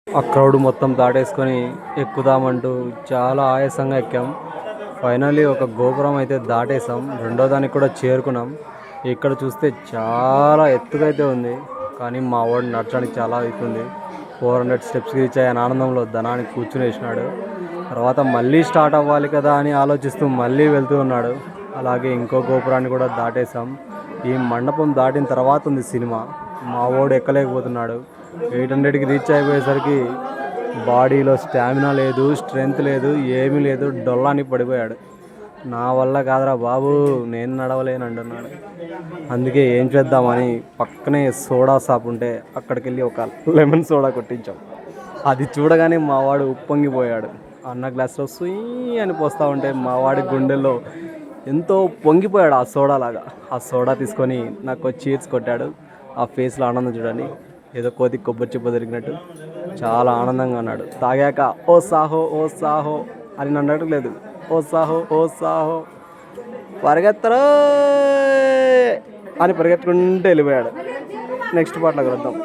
ఆ క్రౌడ్ మొత్తం దాటేసుకొని ఎక్కుదామంటూ చాలా ఆయాసంగా ఎక్కాం. ఫైనల్లీ ఒక గోపురం అయితే దాటేసాం. రెండో దానికి కూడా చేరుకున్నాం. ఇక్కడ చూస్తే చాలా ఎత్తుగా అయితే ఉంది, కానీ మా వాడు నడచడానికి చాలా అవుతుంది. 400 స్టెప్స్ రీచ్ అయ్యాను ఆనందంలో ధనానికి కూర్చుని వేసినాడు. తర్వాత మళ్ళీ స్టార్ట్ అవ్వాలి కదా అని ఆలోచిస్తూ మళ్ళీ వెళ్తూ ఉన్నాడు. అలాగే ఇంకో గోపురాన్ని కూడా దాటేసాం. ఈ మండపం దాటిన తర్వాత ఉంది సినిమా. మా వాడు ఎక్కలేకపోతున్నాడు. 800కి రీచ్ అయిపోయేసరికి బాడీలో స్టామినా లేదు, స్ట్రెంగ్త్ లేదు, ఏమీ లేదు, డొల్లాని పడిపోయాడు. నా వల్ల కాదురా బాబు, నేను నడవలేను అంటున్నాడు. అందుకే ఏం చేద్దామని పక్కనే సోడా షాప్ ఉంటే అక్కడికి వెళ్ళి ఒక లెమన్ సోడా కొట్టించాం. అది చూడగానే మా వాడు ఉప్పొంగిపోయాడు. అన్న గ్లాస్లో సుయ్ అని పోస్తూ ఉంటే మా వాడి గుండెల్లో ఎంతో పొంగిపోయాడు ఆ సోడా లాగా. ఆ సోడా తీసుకొని నాకు చీర్స్ కొట్టాడు. ఆ ఫేస్లో ఆనందం చూడండి, ఏదో కోతి కొబ్బరి చెప్ప దొరికినట్టు చాలా ఆనందంగా అన్నాడు. తాగాక ఓ సాహో ఓ సాహో అని నన్నట్టు లేదు, ఓ సాహో ఓ సాహో పరిగెత్తరో అని పరిగెత్తుకుంటూ వెళ్ళిపోయాడు. నెక్స్ట్ పాటలో కలుద్దాం.